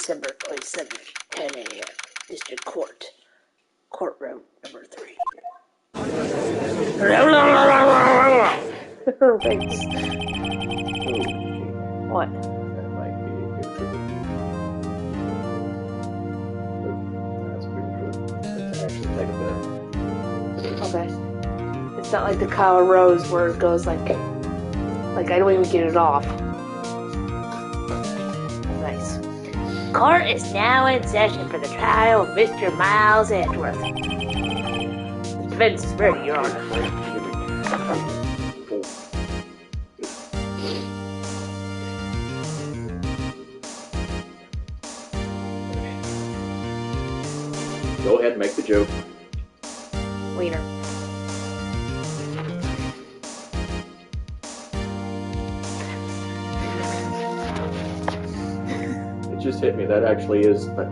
December 27th, 10 a.m. District Court. Courtroom number 3. Her face. What? That might be a good trigger. That's pretty good. Let's actually take a bit. Okay. It's not like the Kyle Rose where it goes like I don't even get it off. Nice. Court is now in session for the trial of Mr. Miles Edgeworth. The defense is ready, Your Honor. Go ahead and make the joke. Wiener. It just hit me. That actually is the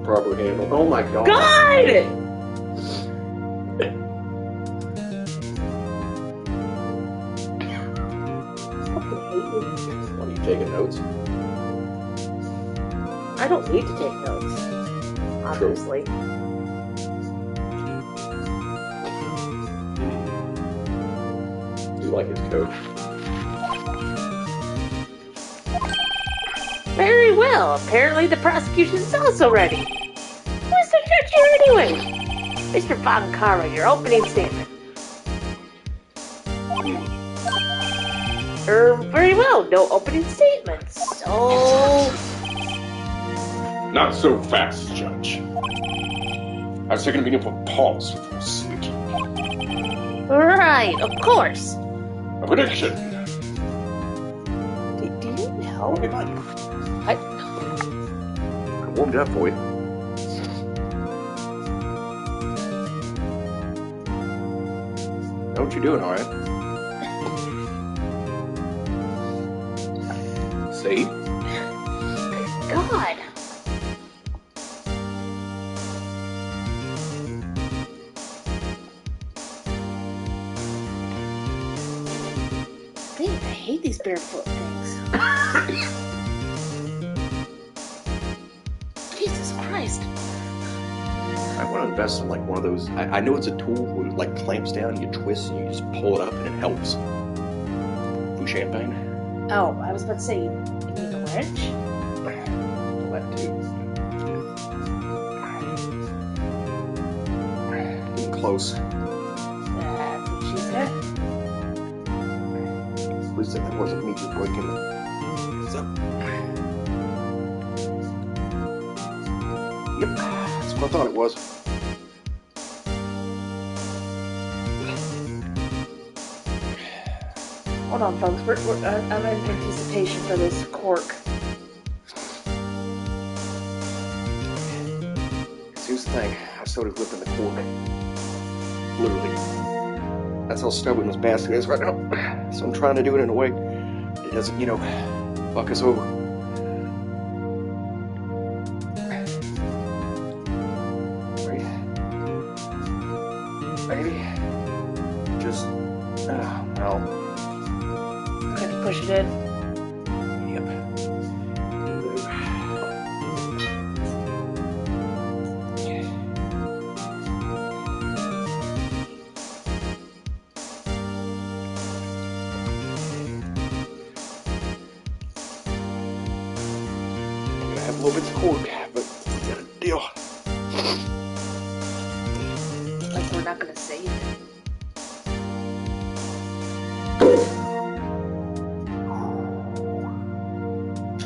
proper handle. Oh my god. God! What, are you taking notes? I don't need to take notes. Obviously. Do you like his coat? Very well. Apparently the prosecution's also ready. Who's the judge here anyway? Mr. Von Karma, your opening statement. Very well. No opening statements. So... Not so fast, Judge. I was taking a meaningful pause before speaking. Right, of course. A prediction. Do you know? Hey, Mike. I warmed up for you. Know what you're doing, alright? See? God. Man, I hate these barefoot things. Jesus Christ. I want to invest in like one of those. I know it's a tool where it like clamps down, you twist, and you just pull it up, and it helps. Blue champagne? Oh, I was about to say, you mean a wrench? That too. Getting close. That's what she said. At least that wasn't me just breaking it. What's up? Yep, that's what I thought it was. Hold on, folks. I'm in anticipation for this cork. Here's the thing. I started whipping the cork. Literally. That's how stubborn this bastard is right now. So I'm trying to do it in a way that doesn't, fuck us over. Right? Maybe. Just, well. Can you push it in? Yep. Have a little bit of cork, but we got a deal. Like we're not gonna save it.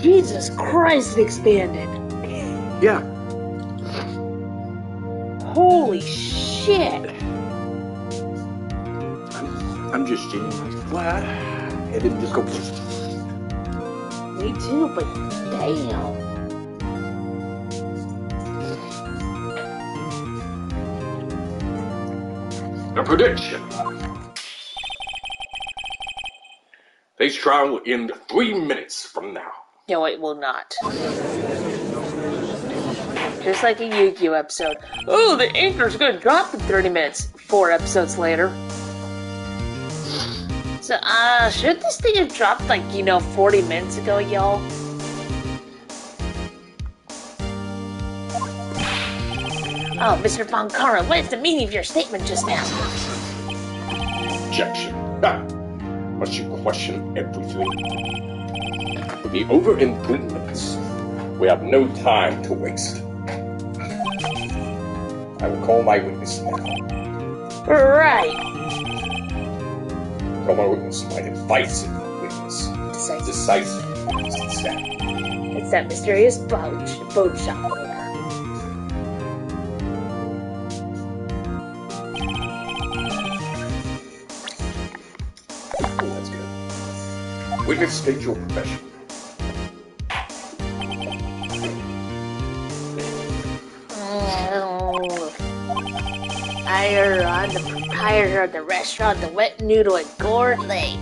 Jesus Christ, it expanded. Yeah. Holy shit. I'm just genuinely glad it didn't just go. Me too, but damn. A prediction. Face trial will end 3 minutes from now. No, it will not. Just like a Yu-Gi-Oh episode. Oh, the anchor's gonna drop in 30 minutes. 4 episodes later. So, should this thing have dropped, 40 minutes ago, y'all? Oh, Mr. Von Karma, what is the meaning of your statement just now? Objection. Ah. Must you question everything? We'll be over in 3 minutes. We have no time to waste. I will call my witness now. Right. Call my witness, my decisive witness. Decisive witness, exactly. It's that mysterious boat shop owner. Oh, that's good. Witness, state your profession. I'm the proprietor of the restaurant, the Wet Noodle at Gourd Lake.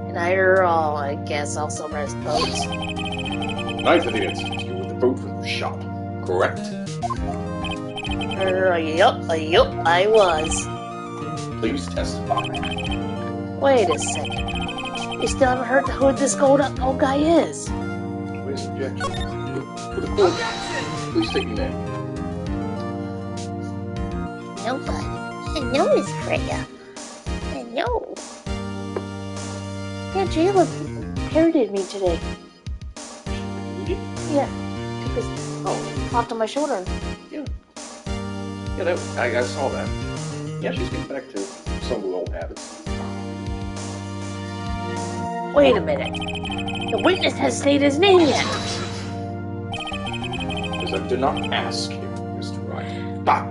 And I guess also rest boats. Night of the incident, you were the boat from the shop, correct? Yup, I was. Please testify. Wait a second. You still haven't heard who this old guy is? Where's the objection? For the court, please state your name. Nobody. I know Miss Freya. I know. Yeah, Jayla inherited me today. Yeah. Took his off to my shoulder. Yeah. Yeah, I saw that. Yeah, she's getting back to some of the old habits. Wait a minute. The witness hasn't stated his name yet. Because I did not ask you, Mr. Wright. But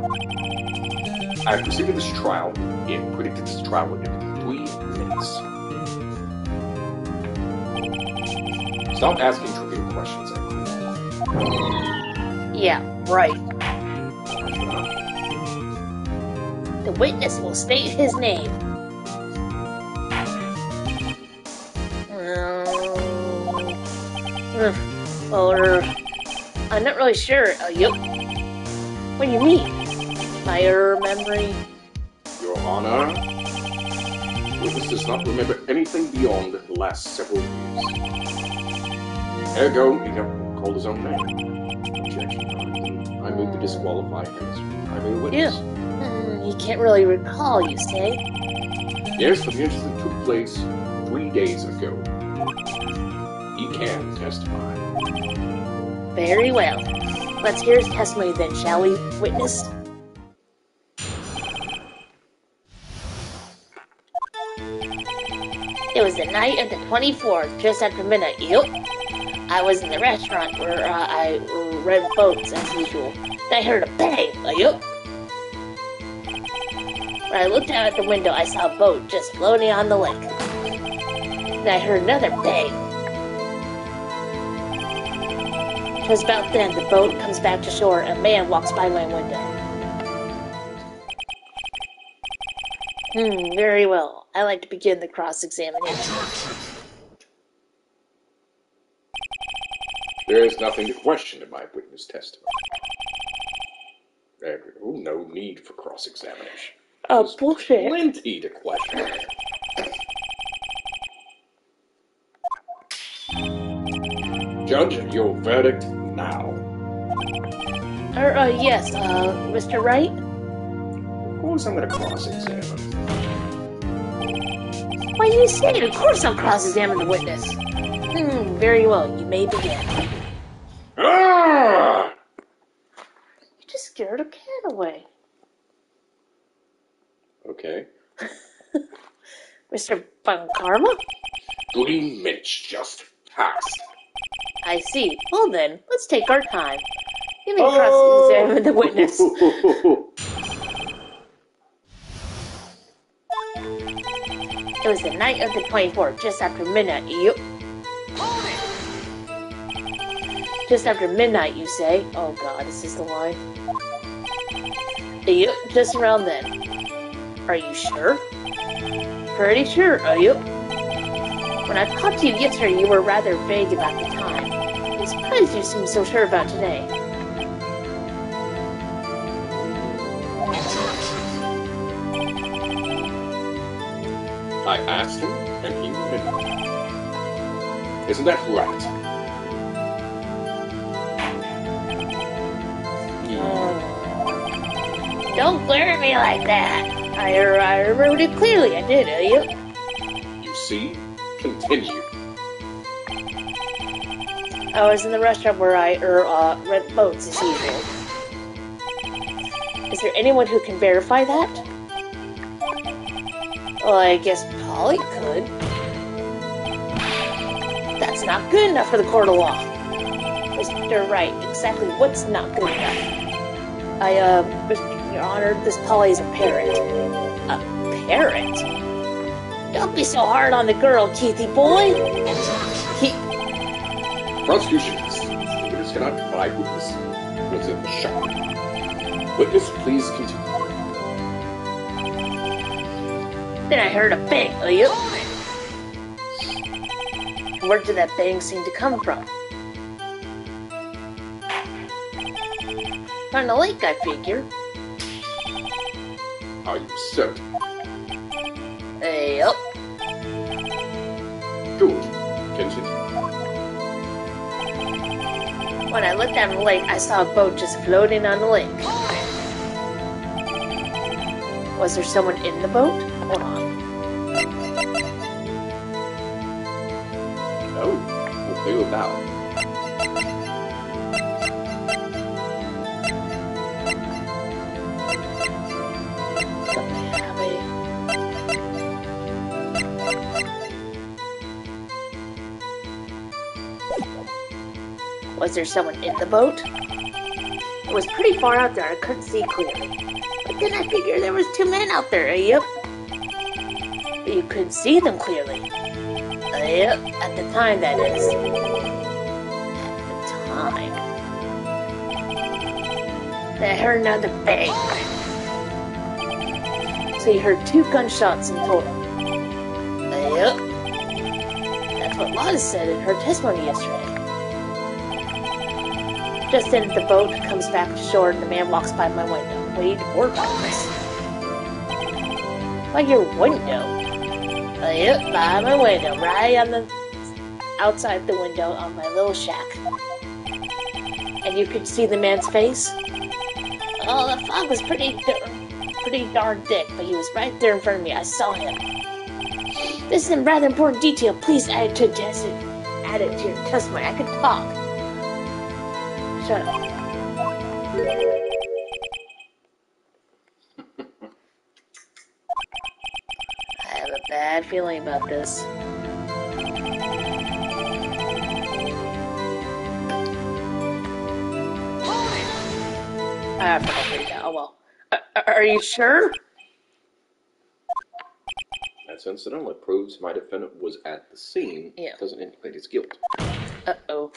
I preceded this trial and predicted this trial within 3 minutes. Stop asking trivial questions, Aqua. Yeah, right. The witness will state his name. Or I'm not really sure. Yup. What do you mean? My memory? Your Honor, witness does not remember anything beyond the last several years. Ergo, he never called his own name. Objection. I move to disqualify him as primary witness. Yeah. You can't really recall, you say? Yes, but the incident took place 3 days ago. He can testify. Very well. Let's hear his testimony then, shall we, witness? It was the night of the 24th, just after midnight. Yup. I was in the restaurant where I read boats as usual. Then I heard a bang. Yup. When I looked out at the window, I saw a boat just floating on the lake. Then I heard another bang. Just about then, the boat comes back to shore and a man walks by my window. Very well. I like to begin the cross-examination. There is nothing to question in my witness testimony. No need for cross-examination. Oh, bullshit. Plenty to question. Judge, your verdict now. Yes, Mr. Wright? Of course I'm going to cross-examine. Why you say it? Of course I'll cross-examine the witness. Very well. You may begin. Ah! You just scared a cat away. Okay. Mr. Von Karma? 3 minutes just passed. I see. Well then, let's take our time. You may cross-examine the witness. It was the night of the 24th, just after midnight. Yup. Just after midnight, you say? Oh god, is this the line? Yup, just around then. Are you sure? Pretty sure, yup. When I talked to you yesterday, you were rather vague about the time. I'm surprised you seem so sure about today. I asked him, and he admitted. Isn't that right? Don't glare at me like that. I remembered it clearly. I did, you? You see? Continue. I was in the restaurant where I rent boats as usual. Is there anyone who can verify that? Well, I guess Polly could. That's not good enough for the court of law. Mr. Wright, exactly what's not good enough? Your Honor, this Polly is a parrot. A parrot? Don't be so hard on the girl, Keithy boy. Prosecution. Witness cannot provide witness was in the shop. Witness, please continue. Then I heard a bang, you? Where did that bang seem to come from? From the lake, I figure. Are you certain? Yup. Good. Continue. When I looked down the lake, I saw a boat just floating on the lake. Was there someone in the boat? Hold on. No. What do about? Was there someone in the boat? It was pretty far out there, I couldn't see clearly. But then I figured there was 2 men out there, yep. But you couldn't see them clearly. Yep, at the time, that is. At the time. Then I heard another bang. So you heard 2 gunshots in total. Yep. That's what Lotta said in her testimony yesterday. Just then, the boat comes back to shore and the man walks by my window. Wait, more about this. By your window? Yep, by my window. Right on the outside the window on my little shack. And you could see the man's face? Oh, the fog was pretty darn thick, but he was right there in front of me. I saw him. This is a rather important detail. Please add it to your testimony. I can talk. Shut up. I have a bad feeling about this. I have to read that. Oh well. Are you sure? That's incidental. It proves my defendant was at the scene. Yeah. It doesn't indicate his guilt. Uh-oh.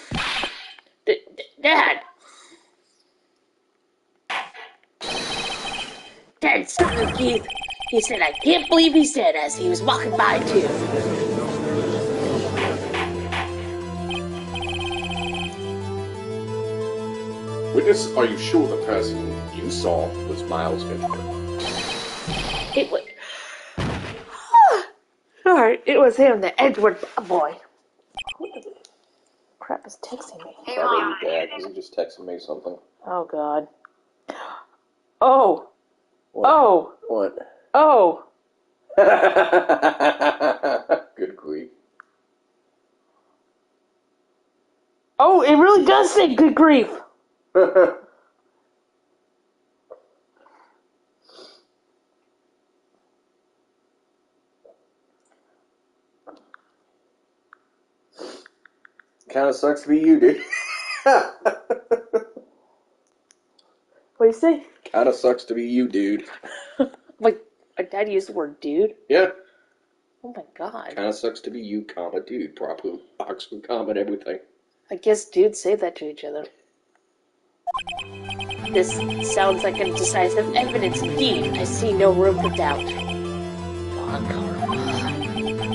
Dad! Dad, something, Keith. He said, I can't believe he said as he was walking by, too. Witness, are you sure the person you saw was Miles Edgeworth? It was... Sorry, it was him, the Edward boy. Who the crap is texting me? Probably your dad, because he just texted me something. Oh, God. Oh! What? Oh! What? Oh! Good grief. Oh, it really does say good grief! Kinda sucks to be you, dude. What do you say? Kinda sucks to be you, dude. Like, my dad used the word dude? Yeah. Oh my God. Kinda sucks to be you, comma, dude. Proper Oxford comma and everything. I guess dudes say that to each other. This sounds like a decisive evidence indeed. I see no room for doubt. Von Karma.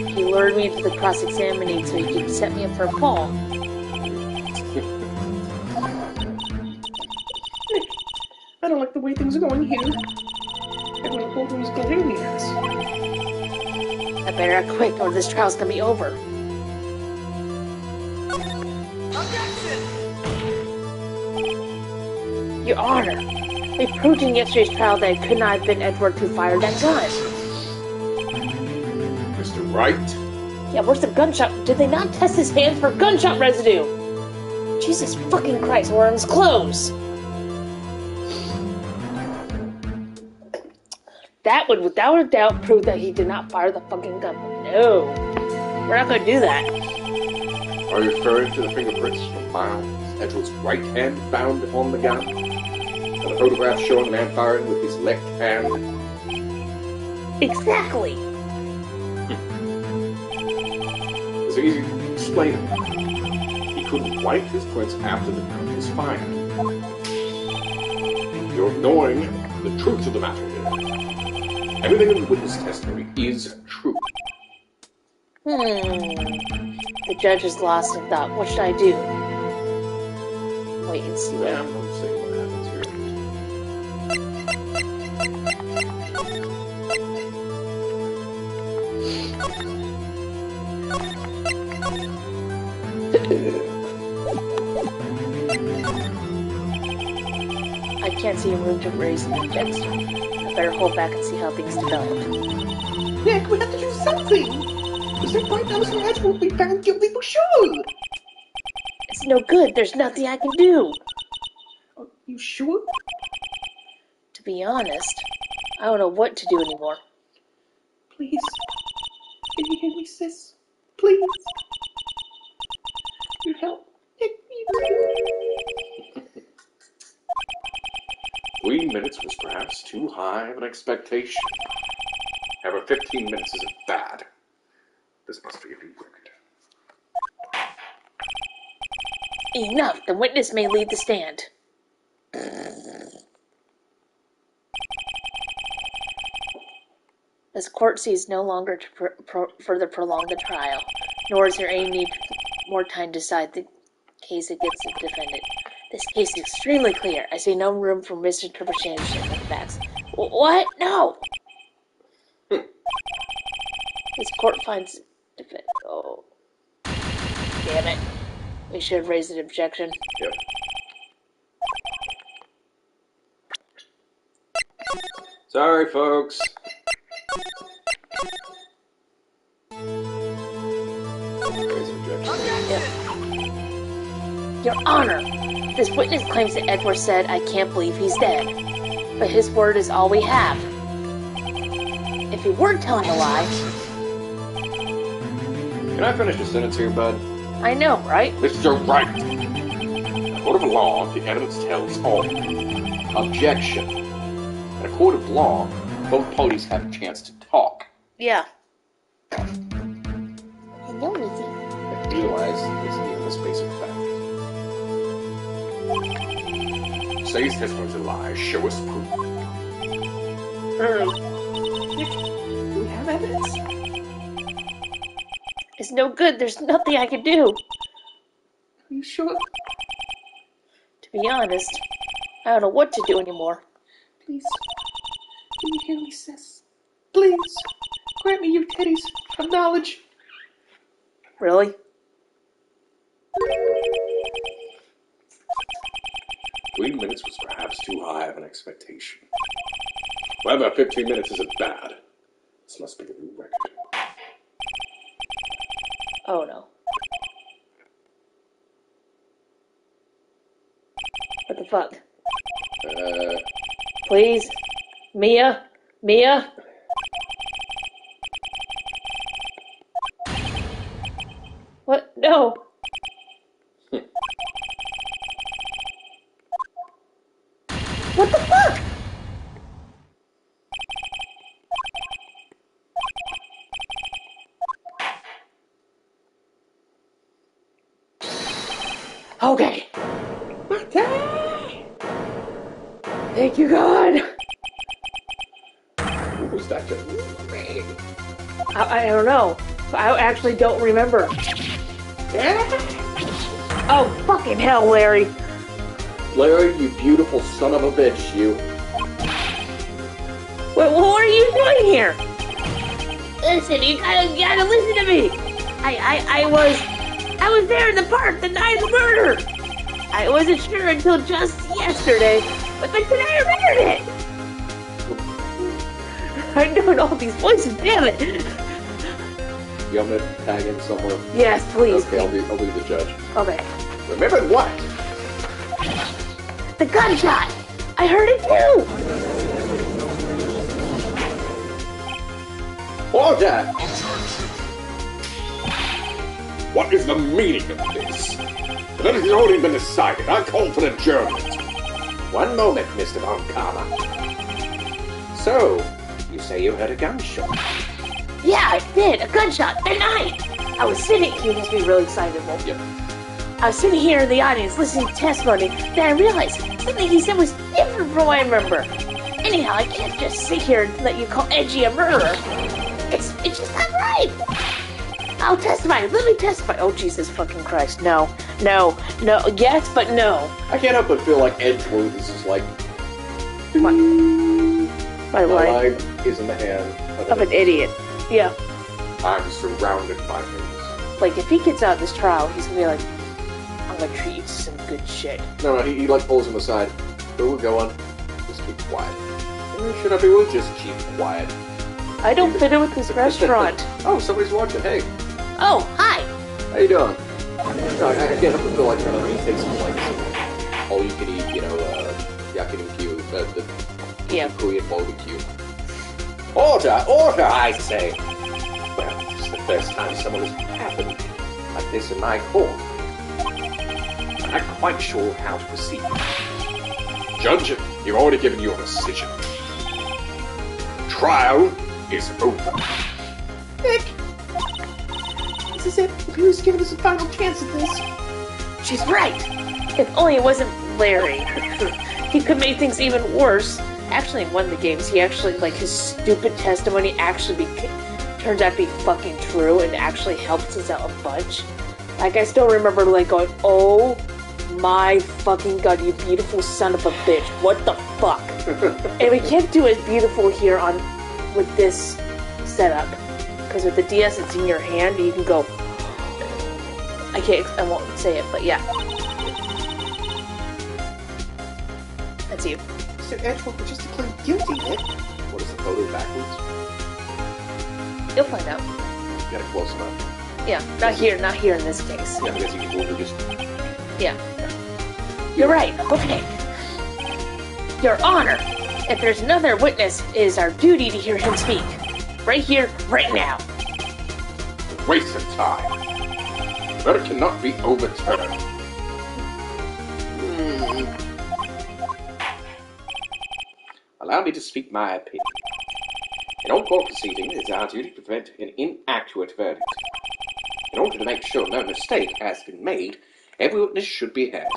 He lured me into the cross-examining so he could set me up for a ball. I don't like the way things are going here. Everyone told him he's glaring at us. I better act quick or this trial's gonna be over. Your Honor, They proved in yesterday's trial that it could not have been Edward who fired that gun. Mr. Wright? Yeah, where's the gunshot? Did they not test his hands for gunshot residue? Jesus fucking Christ, we're on his clothes. That would, without a doubt, prove that he did not fire the fucking gun. No. We're not going to do that. Are you referring to the fingerprints from Miles, Edward's right hand found on the gun? And the photograph showing the man firing with his left hand? Exactly. It's easy to explain it. He couldn't wipe his prints after the gun was fired. You're ignoring the truth of the matter here. Everything in the witness testimony is true. The judge is lost in thought. What should I do? Wait and see what I'm not saying what happens I can't see room to raise an objection. I better hold back and see how things develop. Nick, we have to do something! Because if right now Mr. Edge will be found guilty for sure! It's no good. There's nothing I can do. Are you sure? To be honest, I don't know what to do anymore. Please. Can you hear me, sis? Please. You help. Nick, you 3 minutes was perhaps too high of an expectation. However, 15 minutes isn't bad. This must be a new record. Enough. The witness may leave the stand. This court sees no longer to further prolong the trial, nor is there any need more time to decide the case against the defendant. This case is extremely clear. I see no room for misinterpretation of the facts. What? No! This court finds... Oh. Damn it. We should have raised an objection. Yep. Sorry, folks. Raise an objection. Yep. Your Honor, this witness claims that Edward said, "I can't believe he's dead." But his word is all we have. If he weren't telling a lie... Can I finish the sentence here, bud? I know, right? Mr. Wright. In a court of law, the evidence tells all. Objection. In a court of law, both parties have a chance to talk. Yeah. Hello, Lizzie. And realize this in this basic fact. Say his testimony's a lie, show us proof. Nick, do we have evidence? It's no good. There's nothing I can do. Are you sure? To be honest, I don't know what to do anymore. Please. Can you hear me, sis? Please. Grant me your teddies of knowledge. Really? Three minutes was perhaps too high of an expectation. However, 15 minutes isn't bad. This must be a new record. Oh no. What the fuck? Please? Mia? Mia? What? No! What the fuck? Okay. Thank you, God. Who was that? I don't know. I actually don't remember. Oh, fucking hell, Larry. Larry, you beautiful son of a bitch, you. What are you doing here? Listen, you gotta listen to me. I was there in the park the night of the murder. I wasn't sure until just yesterday But then today I remembered it! I know all these voices, damn it! You want me to tag in somewhere? Yes, please. Okay, I'll be the judge. Okay. Remember what? The gunshot! I heard it too! Order! What is the meaning of this? That has already been decided. I call for adjournment. One moment, Mr. Von Karma. So, you say you heard a gunshot? Yeah, I did! A gunshot! At night! I was sitting... He must be really excited, won't Yep. I was sitting here in the audience listening to testimony, then I realized something he said was different from what I remember. Anyhow, I can't just sit here and let you call Edgy a murderer. It's just not right! I'll testify. Let me testify. Oh, Jesus fucking Christ. No. No. No. Yes, but no. I can't help but feel like Edgeworth is just like... My life life is in the hand of an idiot. Yeah. I'm surrounded by things. Like, if he gets out of this trial, he's gonna be like, I'm gonna treat you to some good shit. No, he like pulls him aside. Where we're going, just keep quiet. Should I be able to just keep quiet? I don't fit in with this restaurant. Oh, somebody's watching. Hey. Oh, hi. How you doing? No, I can't help but feel like trying to retake some like all you can eat, yakiniku, the Korean barbecue. Order, I say. Well, this is the first time someone has happened like this in my court. I'm not quite sure how to proceed. Judge, you've already given your decision. Trial is over. Nick! This is it. He was giving us a final chance at this. She's right. If only it wasn't Larry. He could make things even worse. Actually, in one of the games, he actually, like, his stupid testimony actually turns out to be fucking true and actually helps us out a bunch. Like, I still remember, like, going, oh my fucking god, you beautiful son of a bitch. What the fuck? And we can't do as beautiful here with this setup. Because with the DS, it's in your hand, and you can go... I won't say it, but yeah. That's you. Mr. Edgeworth was just declared guilty, Nick. What is the photo backwards? You'll find out. You got it close enough. Yeah, not here in this case. Yeah, because you can over just... Yeah. You're right, okay. Your Honor, if there's another witness, it is our duty to hear him speak. Right here, right now. Waste of time. The verdict cannot be overturned. Allow me to speak my opinion. In all court proceedings, it is our duty to prevent an inaccurate verdict. In order to make sure no mistake has been made, every witness should be heard.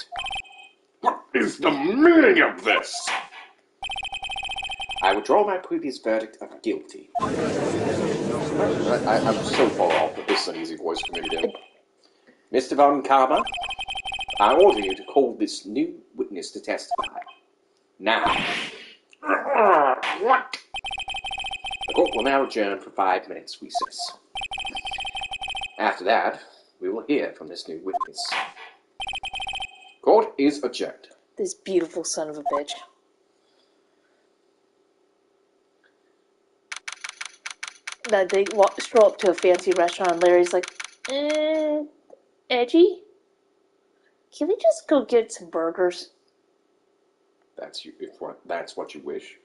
What is the meaning of this? I withdraw my previous verdict of guilty. I'm so far off, but this is an easy voice for me to do. Mr. Von Karma, I order you to call this new witness to testify. Now. What? The court will now adjourn for 5 minutes recess. After that, we will hear from this new witness. Court is adjourned. This beautiful son of a bitch. That they stroll up to a fancy restaurant and Larry's like, Edgy? Can we just go get some burgers? That's what you wish.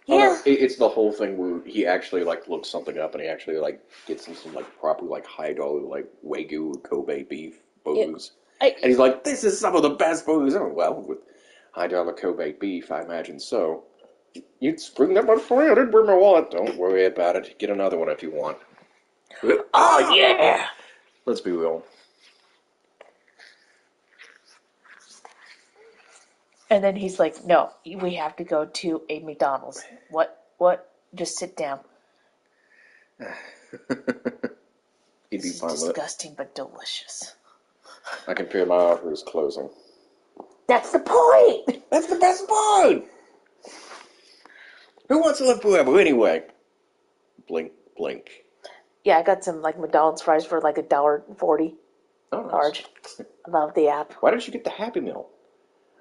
Yeah. Oh, no, it's the whole thing where he actually like looks something up and he actually like gets some like proper like high dollar like Wagyu Kobe beef booze. Yeah. And he's like, this is some of the best booze. Oh, well, with high dollar Kobe beef, I imagine so. You'd spring that one for me. I didn't bring my wallet. Don't worry about it. Get another one if you want. Oh yeah. Let's be real. And then he's like, no, we have to go to a McDonald's. What? Just sit down. He'd be This fine is with it. disgusting but delicious. I can feel my arteries closing. That's the point! That's the best part! Who wants to live forever anyway? Blink, blink. Yeah, I got some like McDonald's fries for like $1.40. Oh, nice. Large. I love the app. Why don't you get the Happy Meal?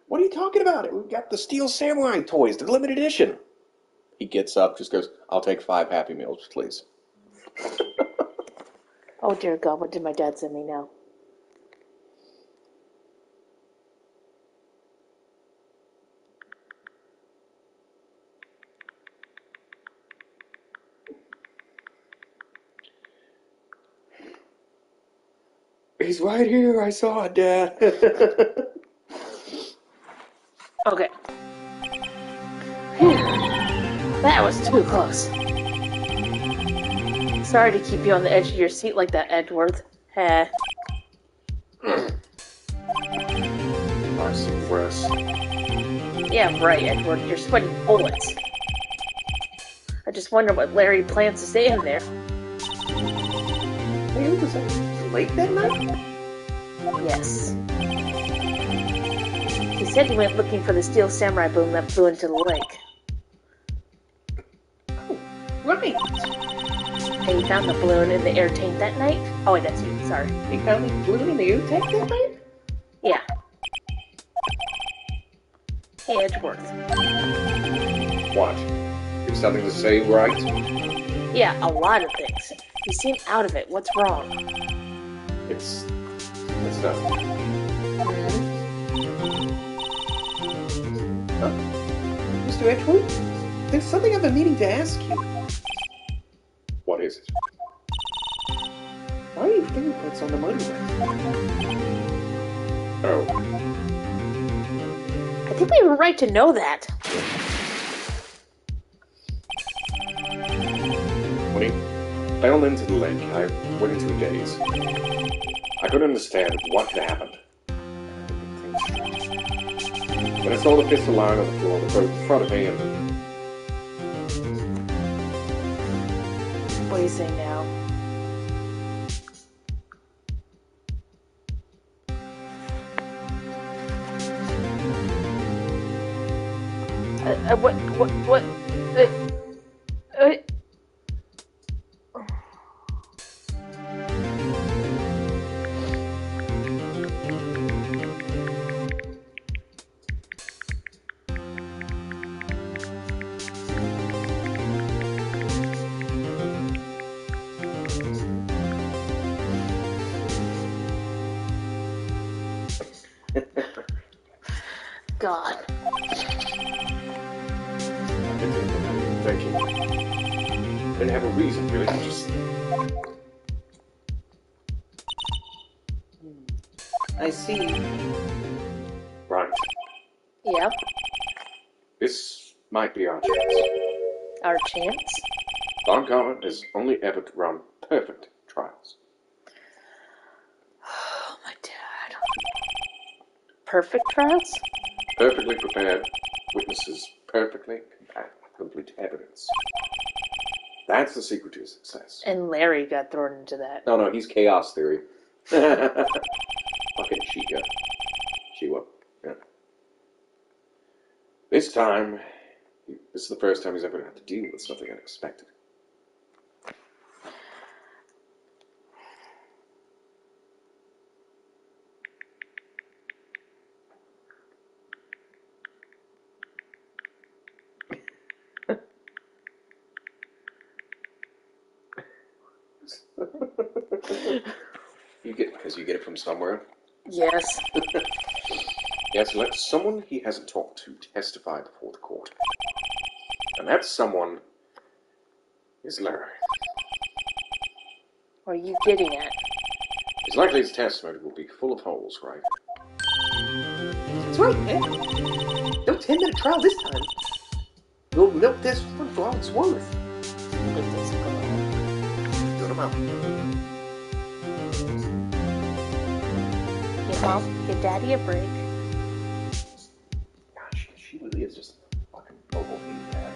What are you talking about? We've got the Steel Samurai toys, the limited edition. He gets up, just goes, I'll take 5 Happy Meals, please. Oh dear God, what did my dad send me now? He's right here. I saw it, Dad. Okay. Phew. That was too close. Sorry to keep you on the edge of your seat like that, Edward. Heh. I've seen worse. Yeah, right, Edward. You're sweating bullets. I just wonder what Larry plans to say in there. Hey, was that late that night? Yes. He said he went looking for the Steel Samurai balloon that flew into the lake. Oh, right. And he found the balloon in the air tank that night? Oh wait, that's you, sorry. He found the balloon in the air tank that night? Yeah. Hey, Edgeworth. What? You've something to say, right? Yeah, a lot of things. You seem out of it. What's wrong? It's nothing. Huh? Mr. Edgeworth? There's something I've been meaning to ask you. What is it? Why are your fingerprints on the motorway? Oh. I think we have a right to know that. When he fell into the lake, I went into a daze. I couldn't understand what had happened. When I saw the pistol lying on the floor, the boat in front of me, and What do you say now? What? God. thinking. I didn't have a reason, really. Just... I see. Right. Yeah. This might be our chance. Our chance? Bongarment has only ever run perfect trials. Oh, my dad. Perfect trials? Perfectly prepared, witnesses perfectly complete evidence. That's the secret to success. And Larry got thrown into that. No, he's chaos theory. Fucking Chiwa. Yeah. This time, this is the first time he's ever had to deal with something unexpected. Because you get it from somewhere. Yes. Yes, let someone he hasn't talked to testify before the court. And that someone is Larry. What are you getting at? It's likely his testimony will be full of holes, right? That's right, man. No 10-minute trial this time. We'll milk this one for all it's worth. Let this go. Good amount. Give Mom, give Daddy a break. Gosh, she really is just a fucking bumblebee, Dad.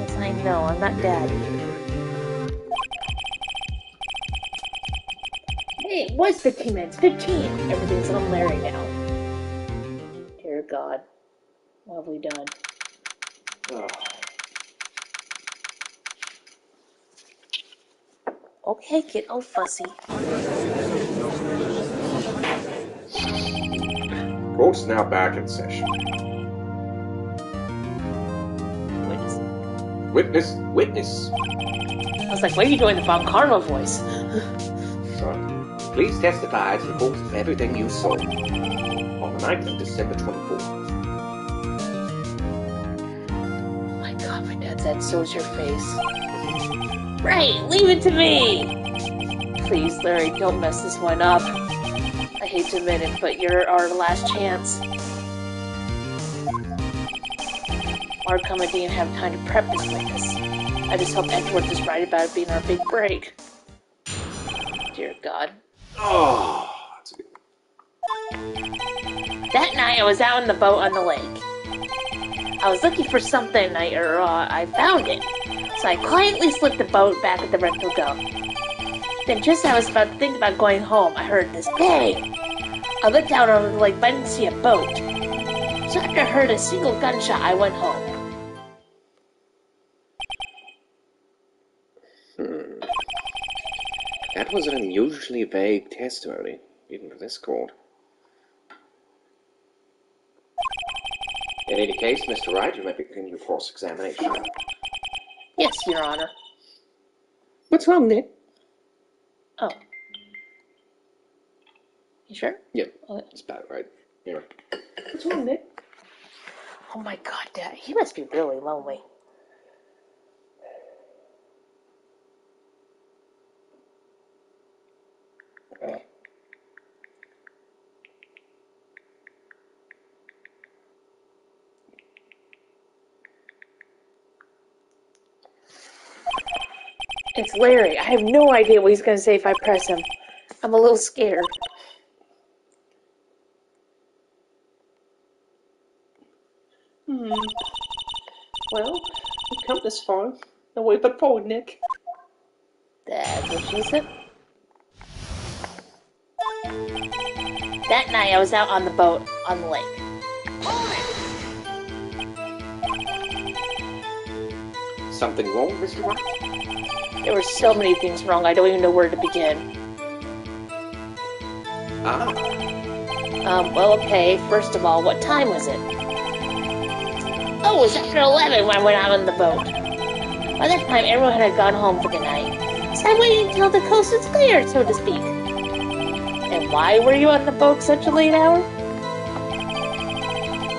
Yes, I know. I'm not Daddy. Hey, it was 15 minutes. 15. Everything's on Larry now. Dear God. What have we done? Oh. Okay, get all fussy. Court's now back in session. Witness. Witness. I was like, why are you doing the Von Carlo voice? Son, please testify to the report of everything you saw on the night of December 24th. Oh my god, my dad said, so's your face. Right, leave it to me! Please, Larry, don't mess this one up. I hate to admit it, but you're our last chance. Markham and didn't have time to prep this witness. I just hope Edgeworth is right about it being our big break. Dear God. Oh, that's a good one. That night, I was out on the boat on the lake. I was looking for something, I found it. So I quietly slipped the boat back at the rental go. Then just as I was about to think about going home, I heard this bang! I looked out over the lake, but I didn't see a boat. So after I heard a single gunshot, I went home. That was an unusually vague testimony, even for this court. In any case, Mr. Wright, you may begin your cross-examination. Yes, Your Honor. What's wrong, Nick? Oh. You sure? Yep, Okay. that's about right. Here. What's wrong, Nick? Oh my god, Dad, he must be really lonely. It's Larry. I have no idea what he's going to say if I press him. I'm a little scared. Well, we've come this far. No way but forward, Nick. That's what she said. That night, I was out on the boat on the lake. Something wrong, Mr. Wright? There were so many things wrong, I don't even know where to begin. Well, okay, first of all, what time was it? Oh, it was after 11 when I went out on the boat. By that time, everyone had gone home for the night, so I waited until the coast was cleared, so to speak. And why were you on the boat such a late hour?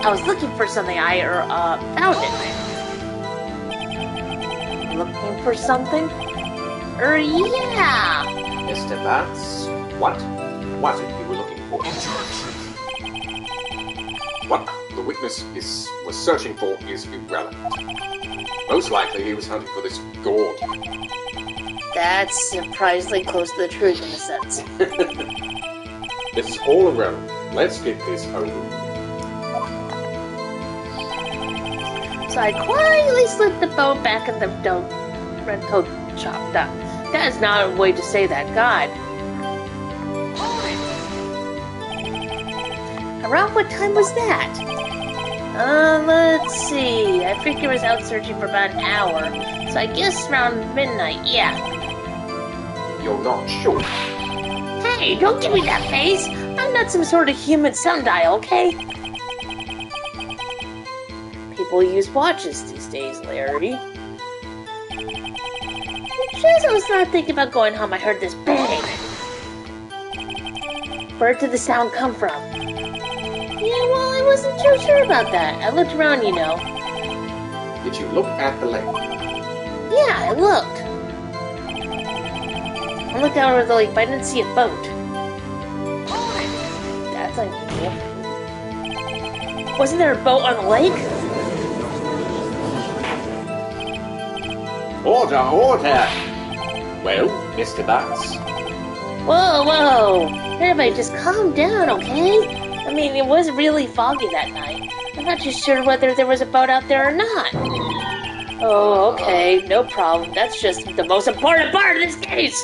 I was looking for something, found it. Looking for something? Yeah! Mr. Vance, what was it you were looking for? What the witness was searching for is irrelevant. Most likely he was hunting for this gourd. That's surprisingly close to the truth in a sense. This is all irrelevant. Let's get this over with. So I quietly slipped the boat back at the rental shop. That is not a way to say that, God. Around what time was that? Let's see. I figured I was out searching for about an hour. So I guess around midnight, yeah. You're not sure? Hey, don't give me that face! I'm not some sort of human sundial, okay? People use watches these days, Larry. Just as I was not thinking about going home, I heard this bang. Where did the sound come from? Yeah, well, I wasn't too sure about that. I looked around, you know. Did you look at the lake? Yeah, I looked. I looked out over the lake, but I didn't see a boat. That's unusual. Wasn't there a boat on the lake? Order, order! Well, Mr. Vance? Whoa! Everybody just calm down, okay? I mean, it was really foggy that night. I'm not too sure whether there was a boat out there or not. Oh, okay, no problem. That's just the most important part of this case!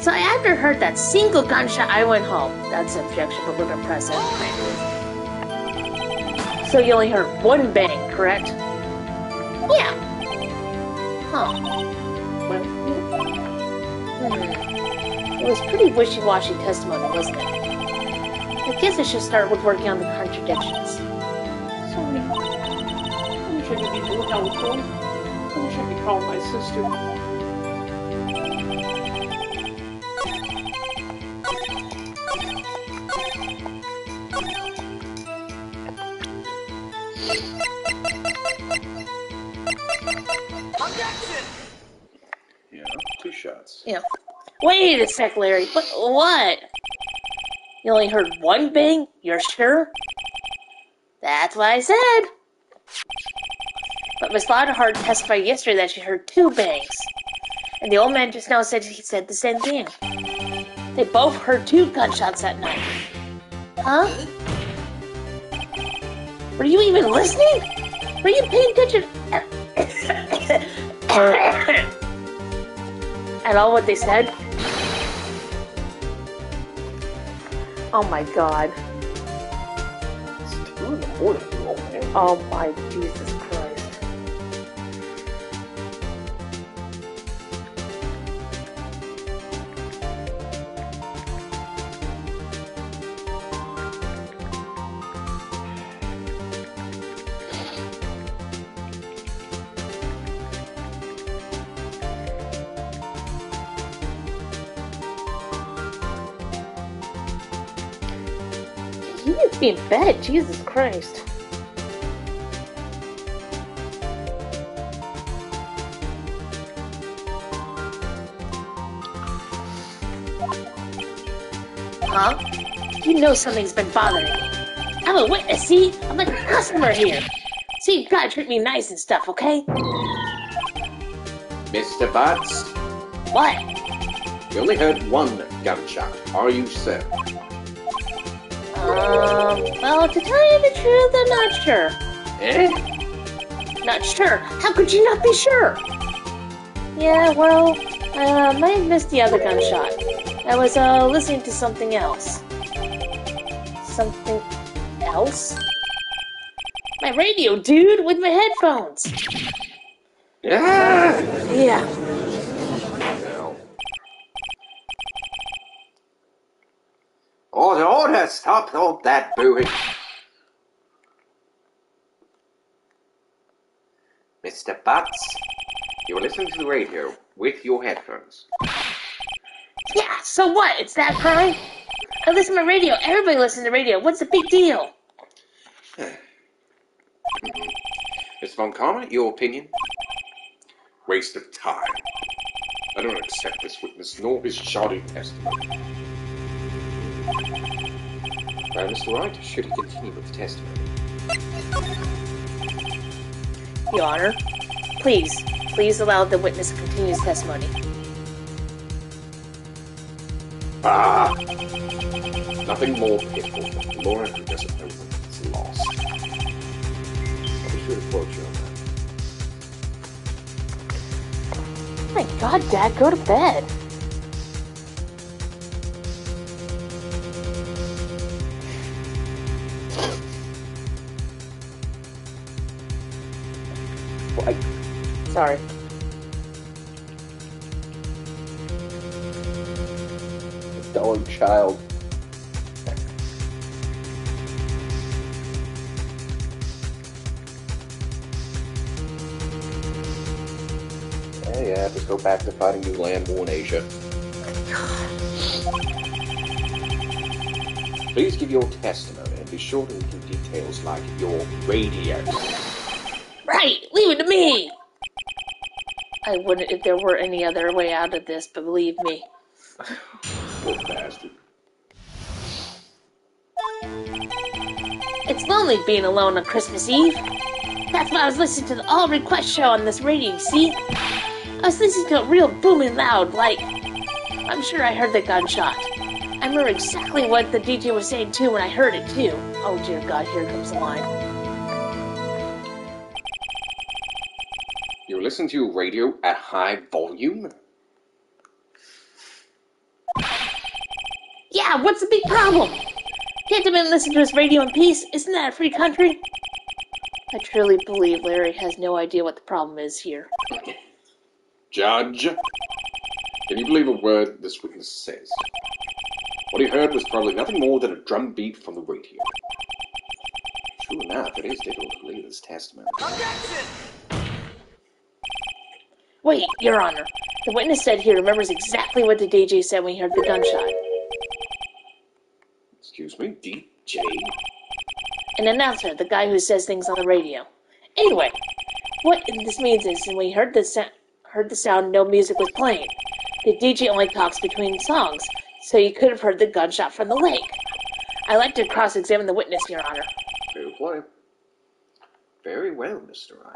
So after I heard that single gunshot, I went home. That's objectionable but impressive. So you only heard one bang, correct? Yeah. Huh. Well, It was pretty wishy-washy testimony, wasn't it? I guess I should start with working on the contradictions. Sorry. I wish I could be more helpful. I wish I could call my sister. Yeah, 2 shots. Yeah. Wait a sec, Larry. What? You only heard one bang? You're sure? That's what I said. But Miss Loudheart testified yesterday that she heard 2 bangs. And the old man just now said he said the same thing. They both heard 2 gunshots that night. Huh? Were you even listening? Were you paying attention at all what they said? Oh my god. It's 2 in the morning, you old man. Oh my Jesus Christ. You need to be in bed, Jesus Christ. Huh? You know something's been bothering me. I'm a witness, see? I'm like a customer here. See, you gotta treat me nice and stuff, okay? Mr. Butts, What? you only heard 1 gunshot. Are you certain? Well, to tell you the truth, I'm not sure. Eh? Not sure? How could you not be sure? Yeah, well, I might have missed the other gunshot. I was, listening to something else. Something else? My radio, dude, with my headphones. Ah! Yeah. No. Order! Stop all that booing! Mr. Butts, you're listening to the radio with your headphones. Yeah, so what? It's that crime? I listen to radio. Everybody listens to radio. What's the big deal? Mr. Von Karma, your opinion? Waste of time. I don't accept this witness nor his shoddy testimony. Well, Mr. Wright, should he continue with the testimony? Your Honor, please allow the witness to continue his testimony. Ah! Nothing more pitiful than Laura who doesn't know when it's lost. I'll be sure to quote you on that. My God, Dad, go to bed. What? Sorry. Darn child. Yeah, just go back to fighting your land war in Asia. Please give your testimony and be sure to include details like your radio. Right, leave it to me. I wouldn't if there were any other way out of this, but believe me. Poor bastard. It's lonely being alone on Christmas Eve. That's why I was listening to the All Request show on this radio, you see? I was listening to it real booming loud, like... I'm sure I heard the gunshot. I remember exactly what the DJ was saying, too, when I heard it, too. Oh, dear God, here comes the line. You listen to your radio at high volume? Yeah, what's the big problem? Can't a man listen to his radio in peace? Isn't that a free country? I truly believe Larry has no idea what the problem is here. Judge, Can you believe a word this witness says? What he heard was probably nothing more than a drum beat from the radio. True enough, it is difficult to believe this testimony. Wait, Your Honor. The witness said he remembers exactly what the DJ said when he heard the gunshot. Excuse me, DJ? An announcer, the guy who says things on the radio. Anyway, what this means is when he heard the sound, no music was playing. The DJ only talks between songs, so you could have heard the gunshot from the lake. I like to cross-examine the witness, Your Honor. Fair play. Very well, Mr. Wright.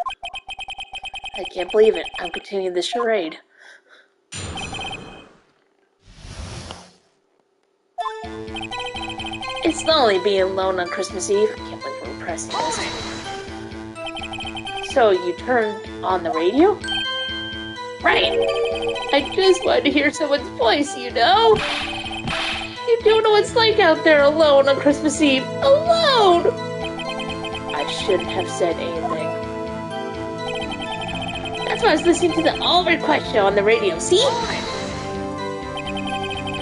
I can't believe it. I'm continuing the charade. It's lonely being alone on Christmas Eve. I can't believe we're pressing this. So you turned on the radio? Right. I just wanted to hear someone's voice, you know? You don't know what it's like out there alone on Christmas Eve. Alone! I shouldn't have said anything. That's why I was listening to the All Request show on the radio, see?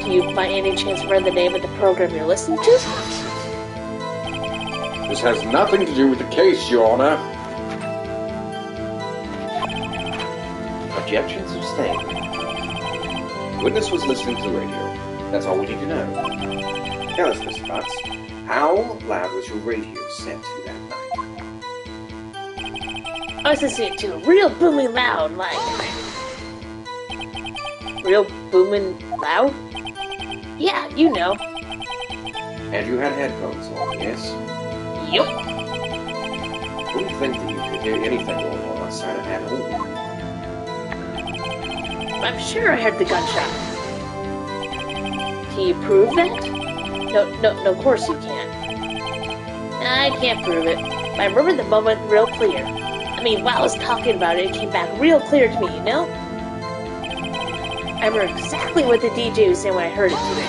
Do you by any chance remember the name of the program you're listening to? This has nothing to do with the case, Your Honor. Objection sustained. The witness was listening to the radio. That's all we need to know. Tell us, Mr. Butts, how loud was your radio set to that night? I was listening to it real booming loud, like... Real booming loud? Yeah, you know. And you had headphones on, yes? Yup. Wouldn't think that you could hear anything going on outside at all. I'm sure I heard the gunshot. Can you prove that? No, of course you can't. I can't prove it. But I remember the moment real clear. I mean, while I was talking about it, it came back real clear to me, you know? I remember exactly what the DJ was saying when I heard it today.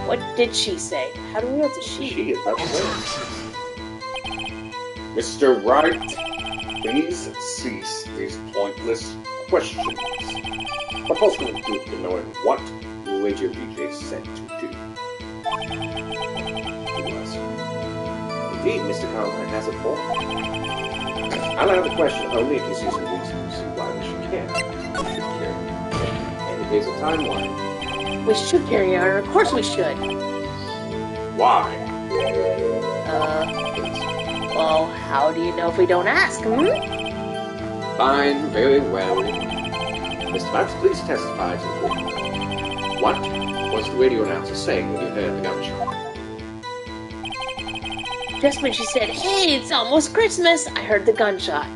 What did she say? How do we know it's a she? She is up there. Mr. Wright, please cease these pointless questions. What possible good in knowing what the radio DJ said to do? He was. Indeed, Mr. Conklin has a point. I'll allow the question only if you see some reason to see why we should care. We should care. And there's a timeline. We should, Your Honor. Of course we should. Why? Well, how do you know if we don't ask, Fine, very well. Mr. Butts, please testify to the court. What was the radio announcer saying when you heard the gunshot? Just when she said, "Hey, it's almost Christmas," I heard the gunshot.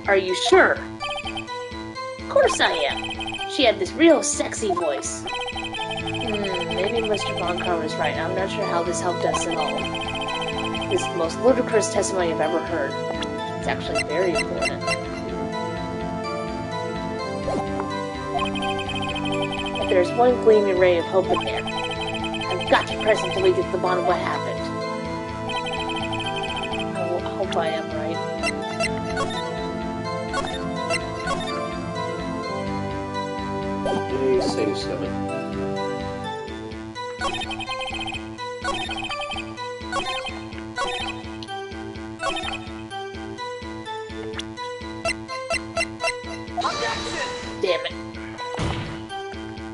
Are you sure? Of course I am. She had this real sexy voice. Maybe Mr. Von Carver is right. I'm not sure how this helped us at all. This is the most ludicrous testimony I've ever heard. It's actually very important. But there's one gleaming ray of hope in there. I've got to press until we get to the bottom of what happened. I hope I am right. Yay, save 7. Damn it.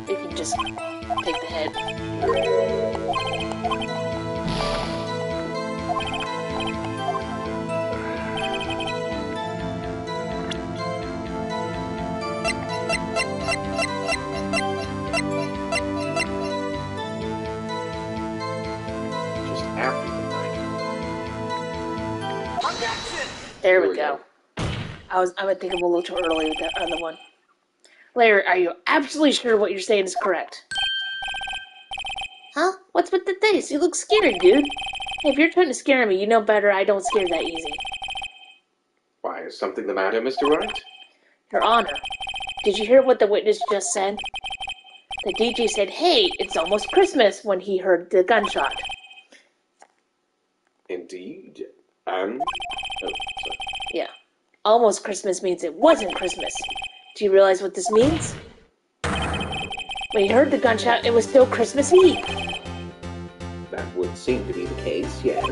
We can just take the head. Just after the night. There we go. I think I'm a little too early with that other one. Larry, are you absolutely sure what you're saying is correct? Huh? What's with the face? You look scared, dude. Hey, if you're trying to scare me, you know better I don't scare that easy. Why, is something the matter, Mr. Wright? Your Honor, did you hear what the witness just said? The DJ said, "Hey, it's almost Christmas," when he heard the gunshot. Indeed. And... oh, sorry. Yeah. almost Christmas means it wasn't Christmas. Do you realize what this means? When you heard the gunshot, it was still Christmas Eve. That would seem to be the case, yes.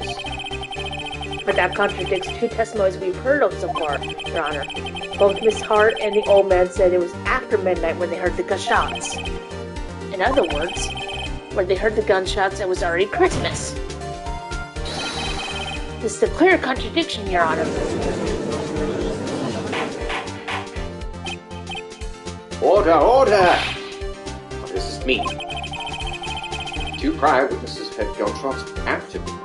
But that contradicts two testimonies we've heard of so far, Your Honor. Both Miss Hart and the old man said it was after midnight when they heard the gunshots. In other words, when they heard the gunshots, it was already Christmas. This is a clear contradiction, Your Honor. Order, order! What does this mean? Two prior witnesses had gunshots after midnight.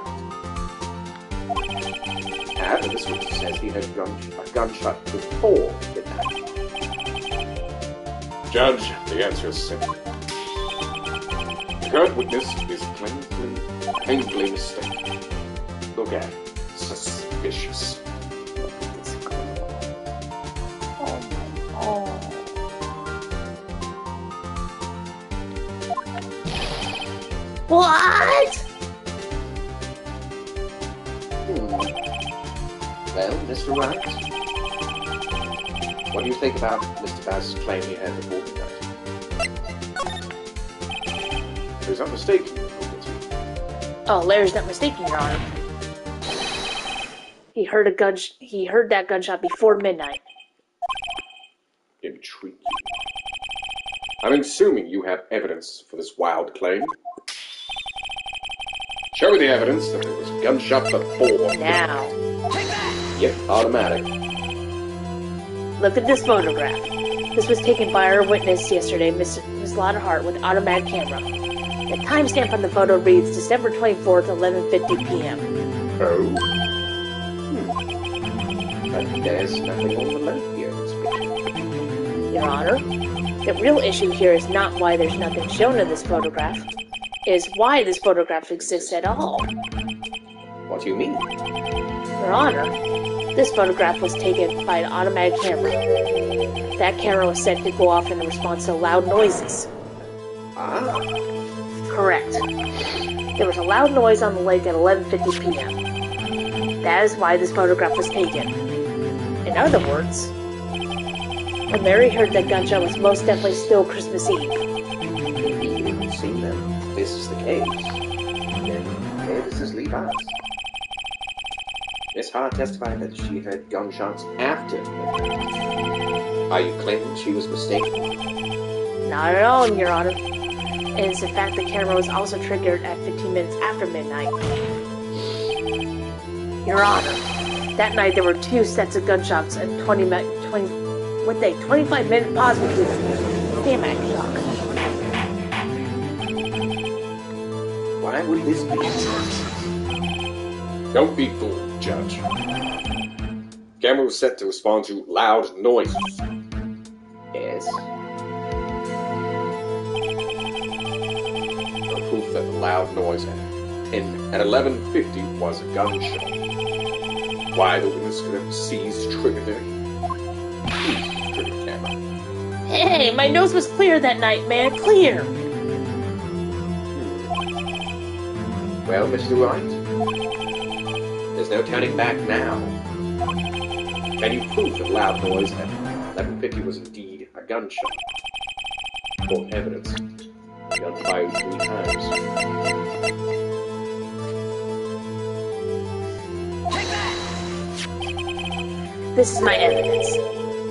However, this witness says he had a gunshot before midnight. Judge, the answer is simple. The current witness is painfully mistaken. Look at it. Suspicious. What? Well, Mr. Wright, what do you think about Mr. Bass's claim he had before midnight? He's not mistaken. Oh, Larry's not mistaken, Your Honor. He heard that gunshot before midnight. Intriguing. I'm assuming you have evidence for this wild claim. Show me the evidence that there was a gunshot before. Now, Yep, automatic. look at this photograph. This was taken by our witness yesterday, Miss Lotta Hart, with automatic camera. The timestamp on the photo reads December 24th, 11:50 p.m. Oh? But there's nothing on the left here, Miss Mitchell. Your Honor, the real issue here is not why there's nothing shown in this photograph. It is why this photograph exists at all. What do you mean? Your Honor, this photograph was taken by an automatic camera. That camera was set to go off in response to loud noises. Ah, Correct. There was a loud noise on the lake at 11:50 p.m. That is why this photograph was taken. In other words, when Larry heard that gunshot was most definitely still Christmas Eve. indeed, it would seem that this is the case. Then this is Levi's. Miss Hart testified that she heard gunshots after midnight. Are you claiming she was mistaken? Not at all, Your Honor. It is in fact the camera was also triggered at 15 minutes after midnight. Your Honor, that night there were two sets of gunshots and 25-minute pause between them. Damn it, shock. Why would this be? Don't be fooled, Judge. Camera was set to respond to loud noises. Yes. No proof that the loud noise at 11:50 was a gunshot. Why the witness could have seized trigger there? Please, trigger camera. Hey, my nose was clear that night, man. Clear. Well, Mr. Wright, there's no turning back now. Can you prove that loud noise at 11:50 was indeed a gunshot? For evidence, gun fired 3 times. This is my evidence.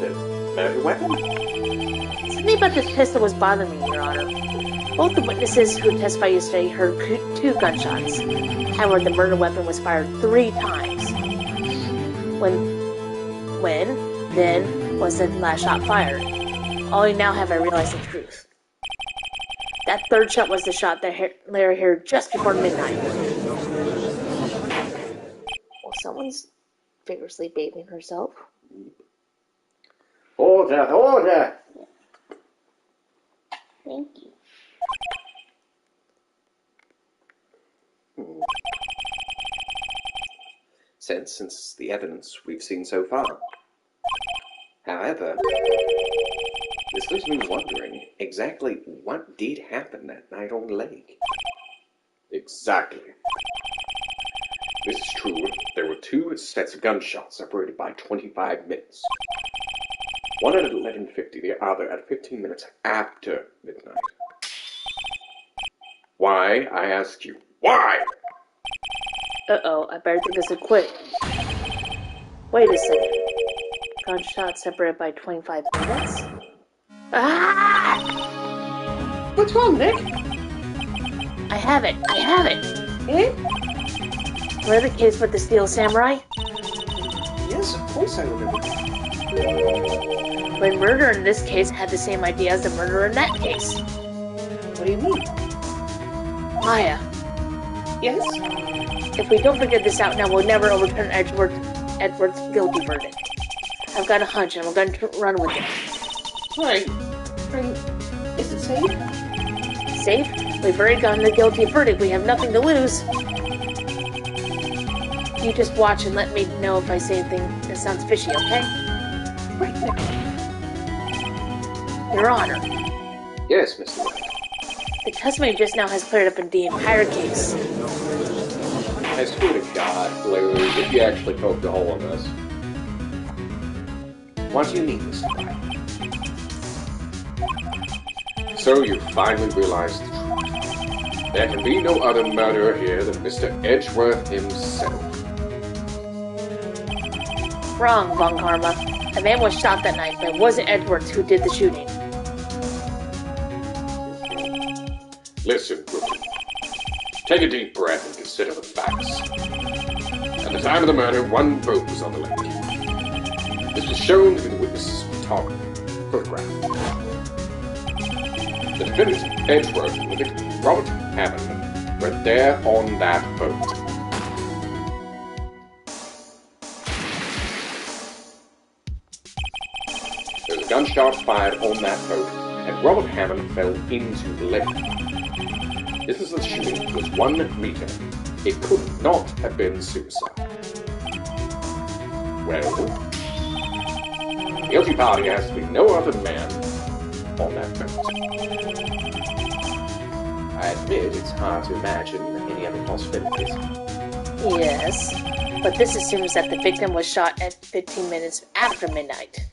The murder weapon? Something about this pistol was bothering me, Your Honor. Both the witnesses who testified yesterday heard 2 gunshots. However, the murder weapon was fired 3 times. Then was the last shot fired. Only now have I realized the truth. That 3rd shot was the shot that Larry heard just before midnight. Well, someone's vigorously bathing herself. Order! Order! Thank you. Since the evidence we've seen so far. However, this leaves me wondering exactly what did happen that night on the lake. Exactly. This is true. There were 2 sets of gunshots separated by 25 minutes. One at 11:50, the other at 15 minutes after midnight. Why, I ask you, why? Uh-oh, I better think this is quick. Wait a second. Gunshot separated by 25 minutes? Ah! What's wrong, Nick? I have it! Eh? Remember the case with the Steel Samurai? Yes, of course I remember. When murderer in this case had the same idea as the murderer in that case. What do you mean? Maya, Yes? if we don't figure this out now, we'll never overturn Edward's guilty verdict. I've got a hunch and we're going to run with it. Right. Is it safe? Safe? We've already gotten the guilty verdict. We have nothing to lose. You just watch and let me know if I say anything that sounds fishy, okay? Right, Nick. Your Honor, Yes, Mr. White. the testimony just now has cleared up in the entire case. I swear to God, Larry, if you actually poked a hole in this. What do you mean, Mr. White? So you finally realized the truth. There can be no other murderer here than Mr. Edgeworth himself. Wrong, Von Karma. A man was shot that night, but it wasn't Edwards who did the shooting. Listen, rookie. Take a deep breath and consider the facts. At the time of the murder, 1 boat was on the lake. This was shown in the witness's photograph. The defendant, Edgeworth, and the victim, Robert Hammond, were there on that boat. There was a gunshot fired on that boat, and Robert Hammond fell into the lake. This was the shooting was 1 meter. It could not have been suicide. Well, the guilty party has to be no other man on that boat. I admit it's hard to imagine any other possibilities. Yes, but this assumes that the victim was shot at 15 minutes after midnight.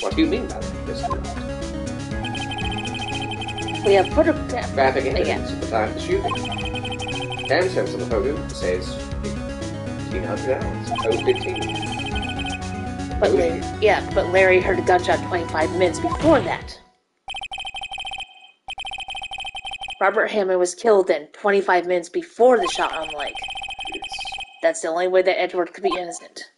What do you mean by that, Mr. White? We have photographed Graphic evidence at the time of the shooting. Timestamps on the photo says 1500 hours. 015. But Larry heard a gunshot 25 minutes before that. Robert Hammond was killed then, 25 minutes before the shot on the lake. That's the only way that Edward could be innocent.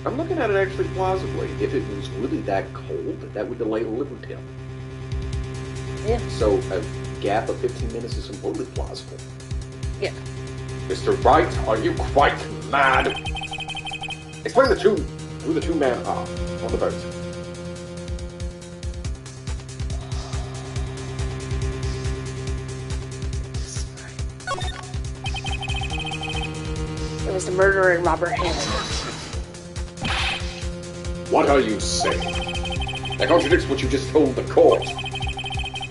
I'm looking at it actually plausibly. If it was really that cold, that would delay the liver till. Yeah. So a gap of 15 minutes is completely plausible. Yeah. Mr. Wright, are you quite mad? Explain who the 2 men are on the boat. It was the murderer and Robert Hammond. What are you saying? That contradicts what you just told the court.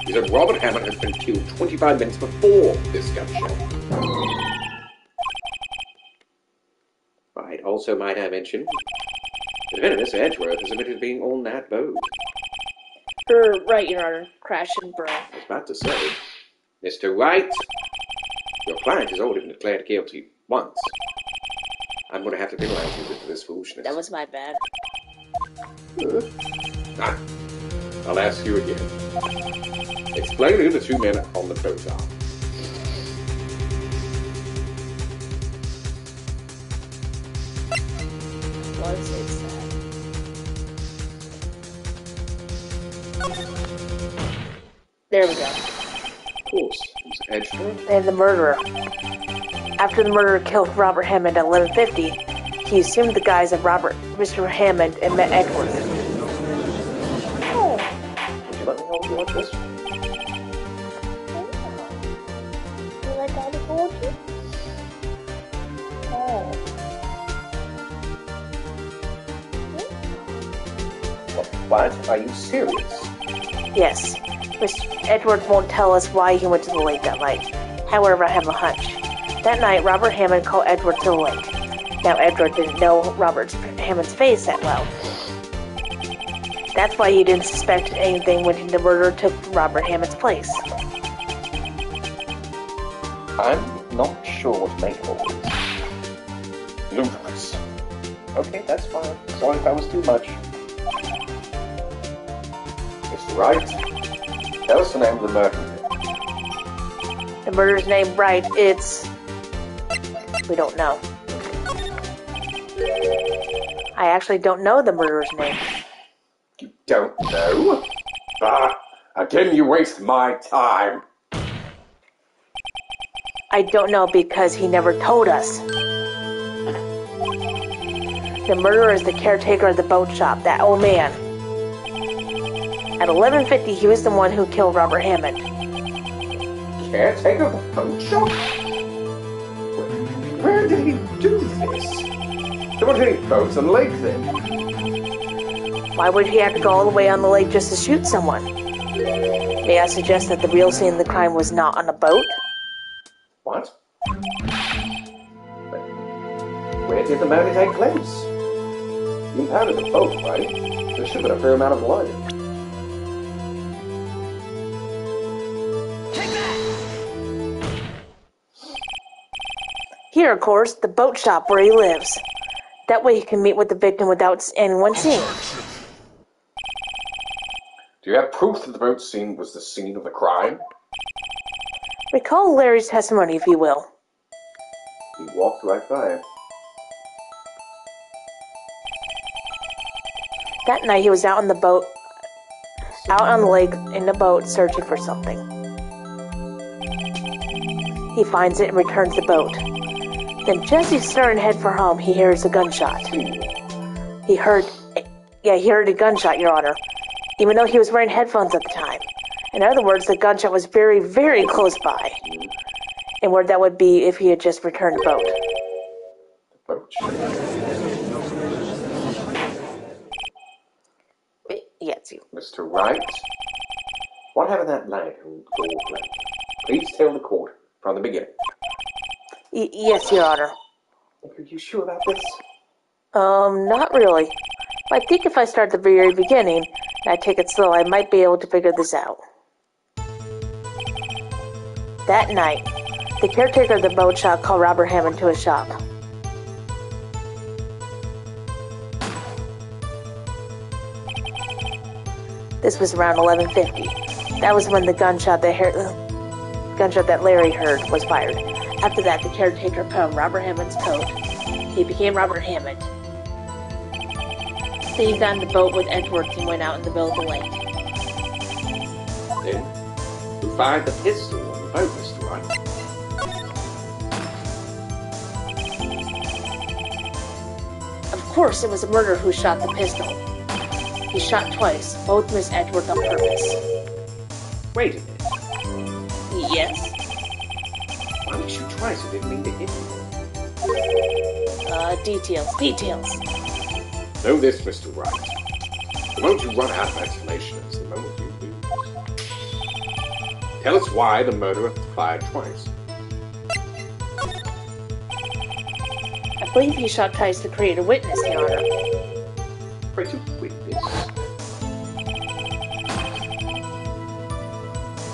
You said Robert Hammond has been killed 25 minutes before this gunshot. Right, also might I mention, the defendant, Mr. Edgeworth, has admitted to being on that boat. Right, Your Honor. Crash and burn. I was about to say, Mr. Wright, your client has already been declared guilty once. I'm going to have to penalize you for this foolishness. That was my bad. I'll ask you again. Explain who the 2 men on the boat are. Was it sad? There we go. Of course, Mr. Edgeworth. And the murderer. After the murderer killed Robert Hammond at 11:50, he assumed the guise of Mr. Hammond, and met Edward. Oh. Would you let me know if you want this? You like all the poetry? Oh. What? Are you serious? Yes. Mr. Edward won't tell us why he went to the lake that night. However, I have a hunch. That night, Robert Hammond called Edward to the lake. Now, Edward didn't know Robert Hammond's face that well. That's why he didn't suspect anything when the murderer took Robert Hammond's place. I'm not sure what to make of all this. Ludicrous. Okay, that's fine. Sorry if that was too much. Mr. Wright, tell us the name of the murderer. The murderer's name, Wright, it's... we don't know. I actually don't know the murderer's name. You don't know? Again you waste my time. I don't know because he never told us. The murderer is the caretaker of the boat shop, that old man. At 11:50, he was the one who killed Robert Hammond. Caretaker of the boat shop? Where did he do this? There weren't any boats on the lake then. Why would he have to go all the way on the lake just to shoot someone? May I suggest that the real scene of the crime was not on a boat? What? But where did the murder take place? You impounded the boat, right? There should have been a fair amount of blood. Here, of course, the boat shop where he lives. That way he can meet with the victim without anyone seeing. Do you have proof that the boat scene was the scene of the crime? Recall Larry's testimony, if you will. He walked right by it. That night he was out on the boat, out on the lake in the boat searching for something. He finds it and returns the boat. Then just as he's starting to head for home, he hears a gunshot. He heard a gunshot, Your Honor, even though he was wearing headphones at the time. In other words, the gunshot was very, very close by. And where that would be if he had just returned the boat. The boat shop. Yes, you. Mr. Wright, what happened that night on Gold Lake? Please tell the court from the beginning. Yes, Your Honor. Are you sure about this? Not really. I think if I start at the very beginning, and I take it slow, I might be able to figure this out. That night, the caretaker of the boat shop called Robert Hammond to his shop. This was around 11:50. That was when the gunshot that Larry heard was fired. After that, the caretaker put on Robert Hammond's coat. He became Robert Hammond. Then he got on the boat with Edwards and went out in the middle of the lake. Then, who fired the pistol on the boat, Mr. Wright? Of course, it was the murderer who shot the pistol. He shot twice, both missed Edwards on purpose. Wait a minute. Yes? Why would you shoot twice if you didn't mean to hit me? Details. Know this, Mr. Wright. The moment you run out of explanation is the moment you lose. Tell us why the murderer fired twice. I believe he shot twice to create a witness, Your Honor. Create a witness?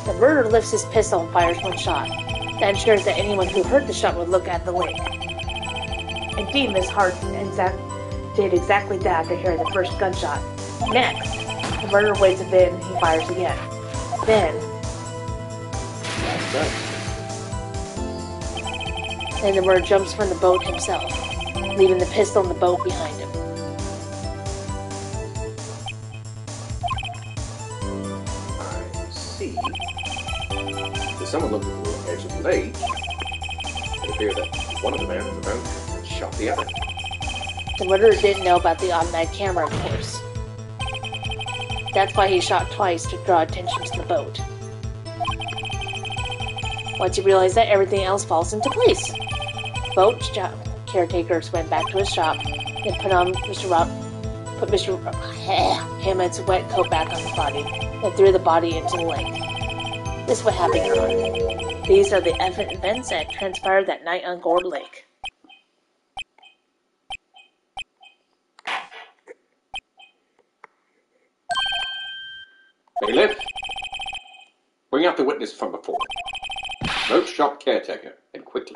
The murderer lifts his pistol and fires one shot. That ensures that anyone who heard the shot would look at the lake. Indeed, Miss Hart did exactly that after hearing the first gunshot. Next, the murderer waits a bit and he fires again. Then the murderer jumps from the boat himself, leaving the pistol in the boat behind him. I see. There's someone looking for the edge of the lake. It appears that one of the men in the boat shot the other. The murderer didn't know about the automatic camera, of course. That's why he shot twice to draw attention to the boat. Once he realized that, everything else falls into place. Boat caretakers went back to his shop and put Mr. Hammond's wet coat back on his body and threw the body into the lake. This is what happened, Your Honor. These are the events that transpired that night on Gourd Lake. Bailiff, bring out the witness from before. Roach shop caretaker, and quickly.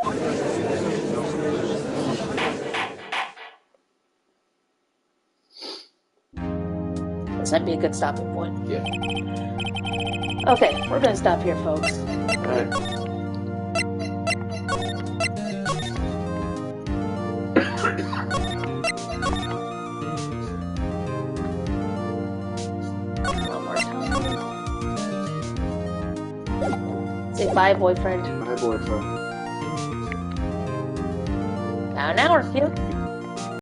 This might be a good stopping point. Yeah. Okay, we're gonna stop here, folks. Alright. One more time. Say bye, boyfriend. Bye, boyfriend. About an hour, you.